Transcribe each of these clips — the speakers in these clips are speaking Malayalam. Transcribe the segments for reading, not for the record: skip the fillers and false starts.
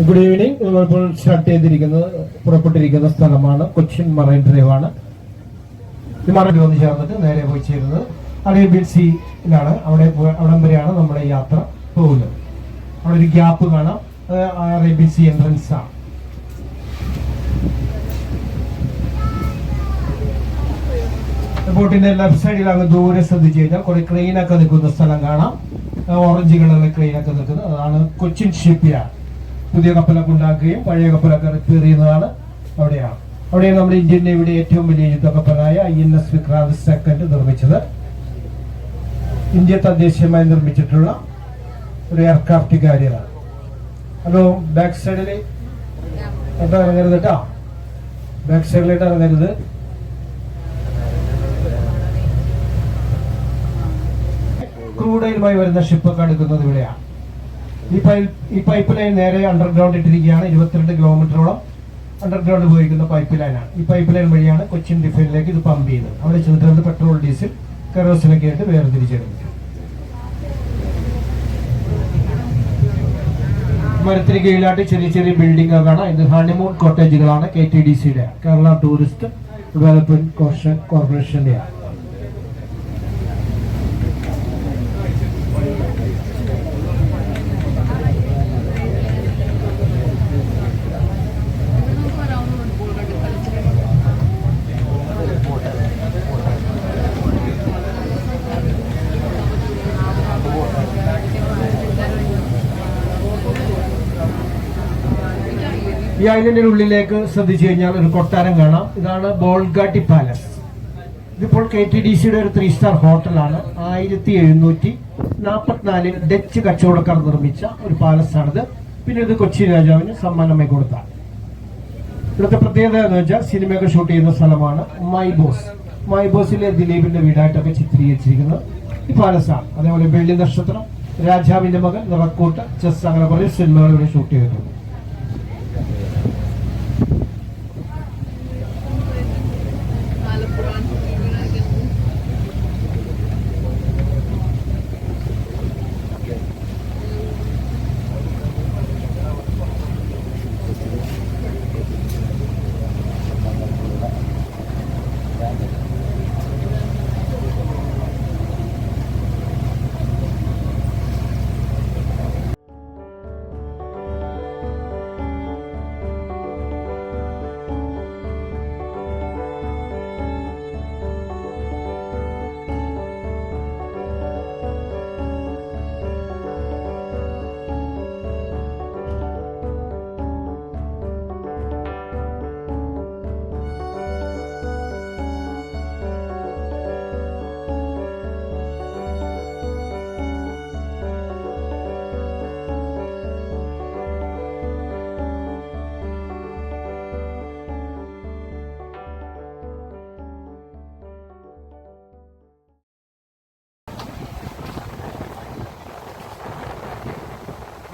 Good evening. നമ്മളിപ്പോൾ സ്റ്റാർട്ട് ചെയ്തിരിക്കുന്നത് പുറപ്പെട്ടിരിക്കുന്ന സ്ഥലമാണ് കൊച്ചിൻ മറൈൻ ഡ്രൈവാണ്. ഈ മറൈൻ വന്ന് ചേർന്നിട്ട് നേരെ പോയി ചേരുന്നത് അറേബ്യൻ സീയിലാണ്. അവിടം വരെയാണ് നമ്മുടെ യാത്ര പോകുന്നത്. അവിടെ ഒരു ഗ്യാപ്പ് കാണാം, അത് അറേബ്യൻ സീ എൻട്രൻസ് ആണ്. ബോട്ടിന്റെ ലെഫ്റ്റ് സൈഡിൽ അങ്ങ് ദൂരെ ശ്രദ്ധിച്ചു കഴിഞ്ഞാൽ കുറെ ക്രെയിനൊക്കെ നിൽക്കുന്ന സ്ഥലം കാണാം. ഓറഞ്ച് കളറിലെ ക്രെയിനൊക്കെ നിൽക്കുന്നത് അതാണ് കൊച്ചിൻ ഷിപ്പ് യാർഡ്. പുതിയ കപ്പലൊക്കെ ഉണ്ടാക്കുകയും പഴയ കപ്പലൊക്കെ റിപ്പയർ ചെയ്യുന്നതാണ് അവിടെയാണ്. അവിടെയാണ് നമ്മുടെ ഇന്ത്യൻ നേവിയുടെ ഏറ്റവും വലിയ യുദ്ധക്കപ്പലായ INS വിക്രാന്ത് II നിർമ്മിച്ചത്. ഇന്ത്യ തദ്ദേശീയമായി നിർമ്മിച്ചിട്ടുള്ള ഒരു എയർക്രാഫ്റ്റ് കാരിയറാണ്. ഹലോ, ബാക്ക് സൈഡിൽ ഇറങ്ങരുത് കേട്ടോ, ബാക്ക് സൈഡിലായിട്ട് ഇറങ്ങരുത്. ക്രൂഡയിലുമായി വരുന്ന ഷിപ്പൊക്കെ എടുക്കുന്നത് ഇവിടെയാണ്. ഈ പൈപ്പ് ലൈൻ നേരെ അണ്ടർഗ്രൗണ്ട് ഇട്ടിരിക്കുകയാണ്. 22 കിലോമീറ്ററോളം അണ്ടർഗ്രൗണ്ട് പോയിരിക്കുന്ന പൈപ്പ് ലൈനാണ്. ഈ പൈപ്പ് ലൈൻ വഴിയാണ് കൊച്ചിൻ ഡിഫൈനിലേക്ക് ഇത് പമ്പ് ചെയ്യുന്നത്. അവിടെ ചെന്നിട്ട് പെട്രോൾ, ഡീസൽ, കെറോസിനൊക്കെ ആയിട്ട് വേർതിരിച്ചെടുക്കും. മരത്തിന് കീഴിലായിട്ട് ചെറിയ ചെറിയ ബിൽഡിംഗ് കാണാം. ഇത് ഹണിമൂൺ കോട്ടേജുകളാണ്. KTDCയുടെ, കേരള ടൂറിസ്റ്റ് ഡെവലപ്മെന്റ് കോർപ്പറേഷന്റെയാണ്. ഈ ഐലൻഡിന്റെ ഉള്ളിലേക്ക് ശ്രദ്ധിച്ചു കഴിഞ്ഞാൽ ഒരു കൊട്ടാരം കാണാം. ഇതാണ് ബോൾഗാട്ടി പാലസ്. ഇതിപ്പോൾ KTDCയുടെ ഒരു 3 സ്റ്റാർ ഹോട്ടലാണ്. 1744 ഡച്ച് കച്ചവടക്കാർ നിർമ്മിച്ച ഒരു പാലസാണിത്. പിന്നെ ഇത് കൊച്ചി രാജാവിന് സമ്മാനമായി കൊടുത്താണ്. ഇവിടുത്തെ പ്രത്യേകത എന്ന് വെച്ചാൽ സിനിമയൊക്കെ ഷൂട്ട് ചെയ്യുന്ന സ്ഥലമാണ്. മൈ ബോസിലെ ദിലീപിന്റെ വീടായിട്ടൊക്കെ ചിത്രീകരിച്ചിരിക്കുന്നത് ഈ പാലസാണ്. അതേപോലെ വെള്ളി നക്ഷത്രം, രാജാവിന്റെ മകൻ, നിറക്കൂട്ട്, ചെസ്, അങ്ങനെ കുറേ സിനിമകൾ ഇവിടെ ഷൂട്ട് ചെയ്തിട്ടുണ്ട്.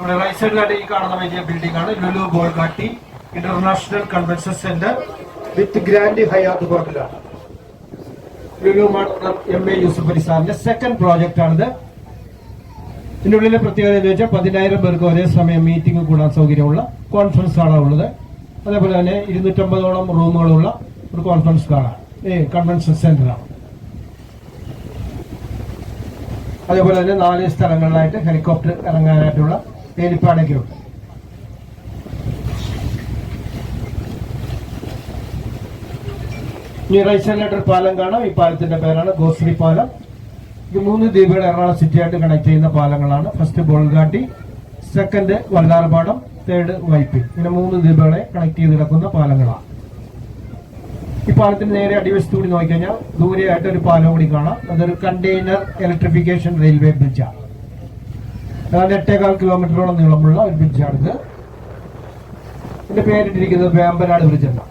ഇവിടെ റൈറ്റ് സൈഡിലായിട്ട് ഈ കാണുന്ന വലിയ ബിൽഡിംഗ് ആണ് Lulu Bolgatty international convention centre with grand Hyatt ഹോട്ടലാണ്. ലുലു മാഡം MA യൂസുഫ് അലി സാറിന്റെ സെക്കൻഡ് പ്രോജക്റ്റ് ആണിത്. ഇതിന്റെ ഉള്ളിലെ പ്രത്യേകത എന്ന് വെച്ചാൽ 10,000 പേർക്ക് ഒരേ സമയം മീറ്റിംഗ് കൂടാൻ സൗകര്യമുള്ള കോൺഫറൻസ് ഹാളാണ് ഉള്ളത്. അതേപോലെ തന്നെ 250ഓളം റൂമുകളുള്ള ഒരു കോൺഫറൻസ് ഹാളാണ്, കൺവെൻഷൻ സെന്ററാണ്. അതേപോലെ തന്നെ 4 സ്ഥലങ്ങളിലായിട്ട് ഹെലികോപ്റ്റർ ഇറങ്ങാനായിട്ടുള്ള ഹെലിപ്പാഡൊക്കെ ഉണ്ട്. ഇനി റൈറ്റ് സൈഡിലായിട്ട് ഒരു പാലം കാണാം. ഈ പാലത്തിന്റെ പേരാണ് ഗോശ്രീ പാലം. ഇത് 3 ദ്വീപുകൾ എറണാകുളം സിറ്റിയായിട്ട് കണക്ട് ചെയ്യുന്ന പാലങ്ങളാണ്. First Bolgatty, second Vallarpadam, third Vypin. ഇങ്ങനെ 3 ദ്വീപുകളെ കണക്ട് ചെയ്ത് കിടക്കുന്ന പാലങ്ങളാണ്. ഈ പാലത്തിന് നേരെ അടിവശത്ത് കൂടി നോക്കിക്കഴിഞ്ഞാൽ ദൂരെയായിട്ട് ഒരു പാലം കൂടി കാണാം. അതൊരു കണ്ടെയ്നർ ഇലക്ട്രിഫിക്കേഷൻ റെയിൽവേ ബ്രിഡ്ജാണ്. അതായത് 8.25 കിലോമീറ്ററോളം നീളമുള്ള ഒരു ബ്രിഡ്ജാണിത്. ഇതിന്റെ പേരിട്ടിരിക്കുന്നത് വേമ്പനാട് ബ്രിഡ്ജ് എന്നാണ്.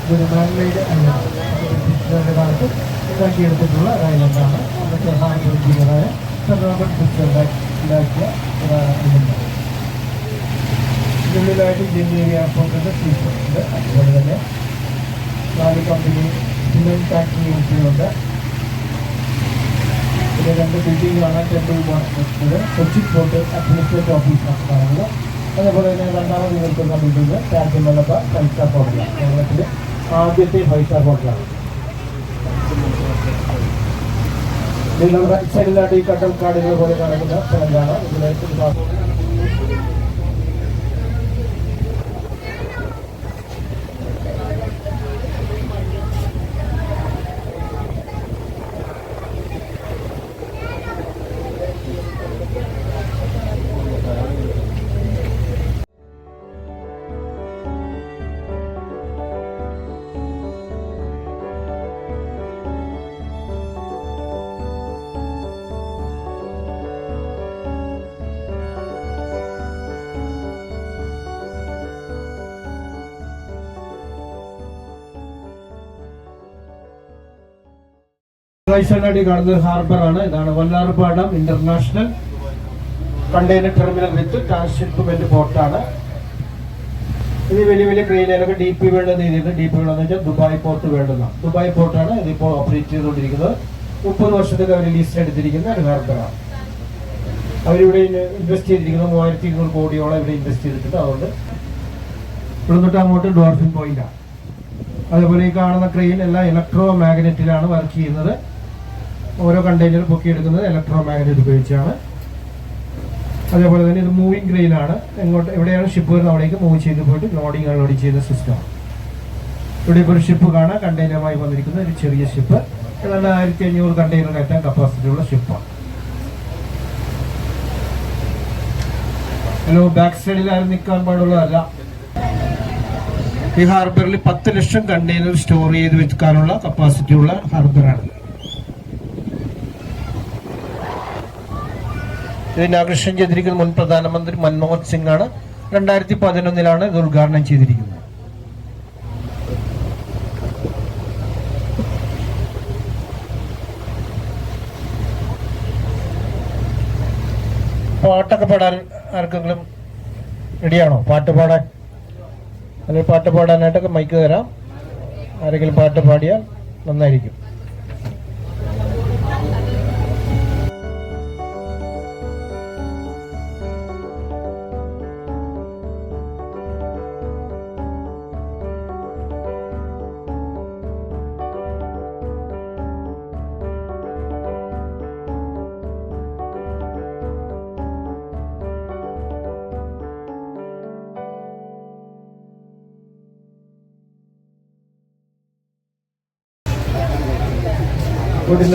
ഇതൊരു മാൻമെയ്ഡ് ഐലൻഡ്, ബ്രിട്ടീഷുകാരുടെ കാലത്ത് ഉണ്ടാക്കിയെടുത്തിട്ടുള്ള ഒരു ഐലൻഡാണ്. അതൊക്കെ ഹാർബർ എഞ്ചിനീയറായ സർ റോബർട്ട് ബ്രിസ്റ്റോ ഉണ്ടാക്കിയ ഐലൻഡാണ്. ഇതിനുള്ളിലായിട്ട് ജെന്നേരി എയർപോർട്ടിൻ്റെ സീസൺ ഉണ്ട്. അതുപോലെ തന്നെ 4 കമ്പനി സിമെന്റ് ഫാക്ടറി യൂണിറ്റുകളുണ്ട്. പിന്നെ 2 ബിൽഡിങ്ങാണ് temple mosque, Kochi port administrative ഓഫീസാണ് പറയുന്നത്. അതേപോലെ തന്നെ രണ്ടാമത് നിൽക്കുന്ന ബിൽഡിംഗ് താജ് മലബാർ 5 സ്റ്റാർ ഹോട്ടലാണ്. കേരളത്തിലെ ആദ്യത്തെ 5 സ്റ്റാർ ഹോട്ടലാണ്. റൈറ്റ് സൈഡിലായിട്ട് ഈ കട്ടൽക്കാടുകൾ പോലെ കാണുന്ന സ്ഥലങ്ങളാണ്. ഇതിലേക്ക് റൈസലായിട്ട് കാണുന്ന ഒരു ഹാർബറാണ്. ഇതാണ് വല്ലാർപാടം ഇന്റർനാഷണൽ കണ്ടെയ്നർ ടെർമിനൽ വിത്ത് ട്രാൻസ്ഷിപ്മെന്റ് പോർട്ടാണ്. ഇത് വലിയ വലിയ ക്രെയിനുകളൊക്കെ DP വേൾഡ് ചെയ്തിട്ട്, DP വേൾഡ് എന്ന് വെച്ചാൽ ദുബായ് പോർട്ട് വേൾഡ്. ദുബായ് പോർട്ടാണ് ഇതിപ്പോൾ ഓപ്പറേറ്റ് ചെയ്തുകൊണ്ടിരിക്കുന്നത്. 30 വർഷത്തേക്ക് അവർ ലീസ് എടുത്തിരിക്കുന്ന ഒരു ഹാർബറാണ്. അവരിവിടെ ഇൻവെസ്റ്റ് ചെയ്തിരിക്കുന്നത് 3200 കോടിയോളം ഇവിടെ ഇൻവെസ്റ്റ് ചെയ്തിട്ടുണ്ട്. അതുകൊണ്ട് ഇവിടെ തൊട്ട് അങ്ങോട്ട് ഡോർഫിൻ പോയിന്റാണ്. അതേപോലെ ഈ കാണുന്ന ക്രെയിൻ എല്ലാം ഇലക്ട്രോ മാഗ്നറ്റിലാണ് വർക്ക് ചെയ്യുന്നത്. ഓരോ കണ്ടെയ്നർ പൊക്കിയെടുക്കുന്നത് ഇലക്ട്രോ മാഗ്നറ്റ് ഉപയോഗിച്ചാണ്. അതേപോലെ തന്നെ ഇത് മൂവിങ് ക്രെയിനാണ്. എവിടെയാണ് ഷിപ്പ് വരുന്നത് അവിടേക്ക് മൂവ് ചെയ്ത് പോയിട്ട് ലോഡിങ് അൺലോഡിങ് ചെയ്യുന്ന സിസ്റ്റമാണ്. ഇവിടെ ഇപ്പോൾ ഒരു ഷിപ്പ് കാണാം, കണ്ടെയ്നറുമായി വന്നിരിക്കുന്ന ഒരു ചെറിയ ഷിപ്പ്. ഏതാണ്ട് 1500 കണ്ടെയ്നർ കയറ്റാൻ കപ്പാസിറ്റി ഉള്ള ഷിപ്പാണ്. ഹലോ, ബാക്ക് സൈഡിൽ ആരും നിൽക്കാൻ പാടുള്ളതല്ല. ഈ ഹാർബറിൽ 10 ലക്ഷം കണ്ടെയ്നർ സ്റ്റോർ ചെയ്ത് വെക്കാനുള്ള കപ്പാസിറ്റി ഉള്ള ഹാർബറാണ്. ഇത് ഇനാഗ്രേഷൻ ചെയ്തിരിക്കുന്ന മുൻ പ്രധാനമന്ത്രി മൻമോഹൻ സിംഗ് ആണ്. 2011 ഇത് ഉദ്ഘാടനം ചെയ്തിരിക്കുന്നത്. പാട്ടൊക്കെ പാടാൻ ആർക്കെങ്കിലും റെഡിയാണോ? പാട്ട് പാടാൻ അല്ലെങ്കിൽ പാട്ട് പാടാനായിട്ടൊക്കെ മൈക്ക് തരാം. ആരെങ്കിലും പാട്ട് പാടിയാൽ നന്നായിരിക്കും.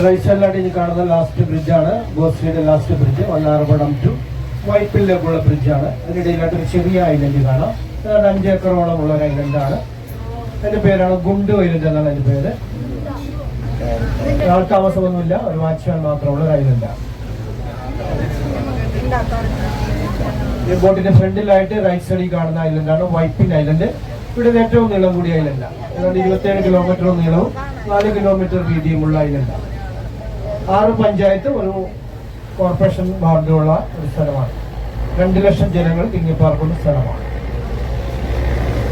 റൈറ്റ് സൈഡിലായിട്ട് ഇനി കാണുന്ന ലാസ്റ്റ് ബ്രിഡ്ജാണ് ഗോശ്രീയുടെ ലാസ്റ്റ് ബ്രിഡ്ജ്. വല്ലാർപാടം ടു വൈപ്പിലേക്കുള്ള ബ്രിഡ്ജാണ്. അതിനിടയിലായിട്ട് ഒരു ചെറിയ ഐലൻഡ് കാണാം. 5 ഏക്കറോളം ഉള്ള ഒരു ഐലൻഡാണ്. അതിന്റെ പേരാണ് ഗുണ്ടു ഐലൻഡ് എന്നാണ് അതിന്റെ പേര്. ആൾ താമസമൊന്നുമില്ല, ഒരു വാച്ച്മാൻ മാത്രമുള്ള ഒരു ഐലൻഡാണ്. ഈ ബോട്ടിന്റെ ഫ്രണ്ടിലായിട്ട് റൈറ്റ് സൈഡിൽ കാണുന്ന ഐലൻഡാണ് വൈപ്പിൻ ഐലൻഡ്. ഇവിടെ ഏറ്റവും നീളം കൂടിയ ഐലൻഡാണ്. ഏതാണ്ട് 27 കിലോമീറ്റർ നീളവും 4 കിലോമീറ്റർ വീതിയുമുള്ള ഐലൻഡാണ്. 6 പഞ്ചായത്ത്, ഒരു കോർപ്പറേഷൻ ബൗണ്ടറിയുള്ള ഒരു സ്ഥലമാണ്. 2 ലക്ഷം ജനങ്ങൾ തിങ്ങിപ്പാർക്കുന്ന സ്ഥലമാണ്.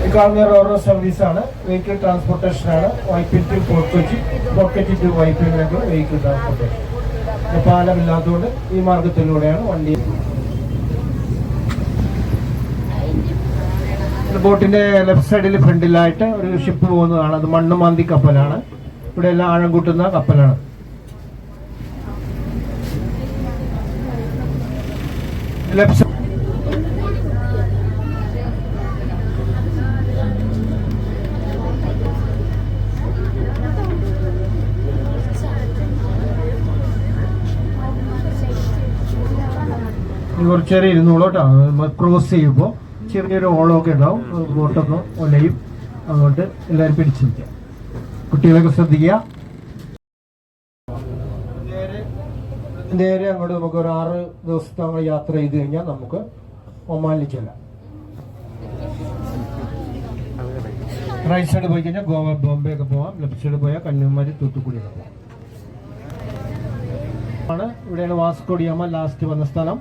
ഈ കാണുന്ന റോറോ സർവീസാണ്, വെഹിക്കിൾ ട്രാൻസ്പോർട്ടേഷനാണ്. Vypin to Fort Kochi, Kochi to വൈപ്പിനിലേക്കുള്ള വെഹിക്കിൾ ട്രാൻസ്പോർട്ടേഷൻ. പാലമില്ലാത്തതുകൊണ്ട് ഈ മാർഗത്തിലൂടെയാണ് വണ്ടി. ബോട്ടിന്റെ ലെഫ്റ്റ് സൈഡിൽ ഫ്രണ്ടിലായിട്ട് ഒരു ഷിപ്പ് പോകുന്നതാണ്. അത് മണ്ണുമാന്തി കപ്പലാണ്. ഇവിടെ എല്ലാം ആഴം കൂട്ടുന്ന കപ്പലാണ്. ലെഫ്റ്റ് കുറച്ചേരം ഇരുന്നോളൂട്ടോ. ക്രോസ് ചെയ്യുമ്പോൾ ചെറിയൊരു ഓളമൊക്കെ ഉണ്ടാവും, ബോട്ടൊക്കെ ഒലയും. അതുകൊണ്ട് എല്ലാവരും പിടിച്ചിരിക്കുക. കുട്ടികളൊക്കെ ശ്രദ്ധിക്കുക. നേരെ അങ്ങോട്ട് നമുക്ക് ഒരു 6 ദിവസത്തെ യാത്ര ചെയ്ത് കഴിഞ്ഞാൽ നമുക്ക് ഒമാനിൽ ചെല്ലാം. റൈറ്റ് സൈഡ് പോയി കഴിഞ്ഞാൽ ഗോവ ബോംബെ ഒക്കെ പോവാം. ലെഫ്റ്റ് സൈഡ് പോയാൽ കന്യാകുമാരി തൂത്തുക്കുടി ഒക്കെ പോവാം. ഇവിടെയാണ് വാസ്കോഡിയാമ ലാസ്റ്റ് വന്ന സ്ഥലം.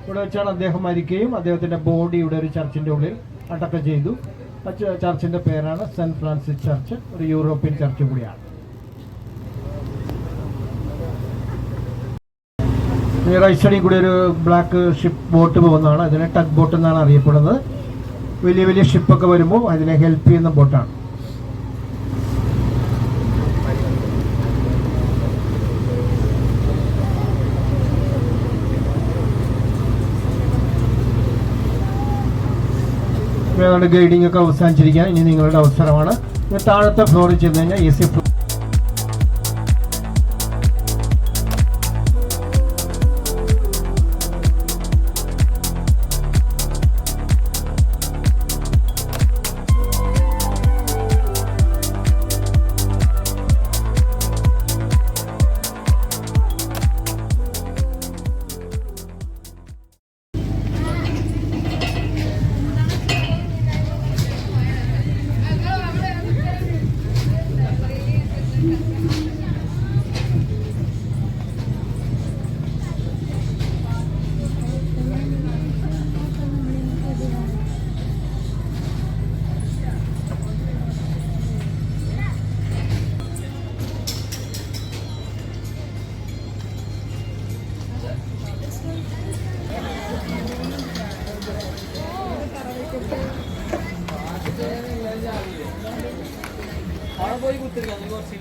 ഇവിടെ വെച്ചാണ് അദ്ദേഹം മരിക്കുകയും അദ്ദേഹത്തിന്റെ ബോഡി ഇവിടെ ഒരു ചർച്ചിന്റെ ഉള്ളിൽ അടക്കം ചെയ്തു. ചർച്ചിന്റെ പേരാണ് സെന്റ് ഫ്രാൻസിസ് ചർച്ച്. ഒരു യൂറോപ്യൻ ചർച്ച് കൂടിയാണ്. റൈറ്റ് സൈഡിൽ കൂടി ഒരു ബ്ലാക്ക് ഷിപ്പ് ബോട്ട് പോകുന്നതാണ്. അതിനെ ടഗ് ബോട്ട് എന്നാണ് അറിയപ്പെടുന്നത്. വലിയ വലിയ ഷിപ്പൊക്കെ വരുമ്പോൾ അതിനെ ഹെൽപ്പ് ചെയ്യുന്ന ബോട്ടാണ്. ഗൈഡിംഗ് ഒക്കെ അവസാനിച്ചിരിക്കാൻ ഇനി നിങ്ങളുടെ അവസരമാണ്. താഴത്തെ ഫ്ലോറിൽ ചെന്ന് കഴിഞ്ഞാൽ AC ഫ്ലോർ. പോയി കുത്തിരിക്കാം കുറച്ച്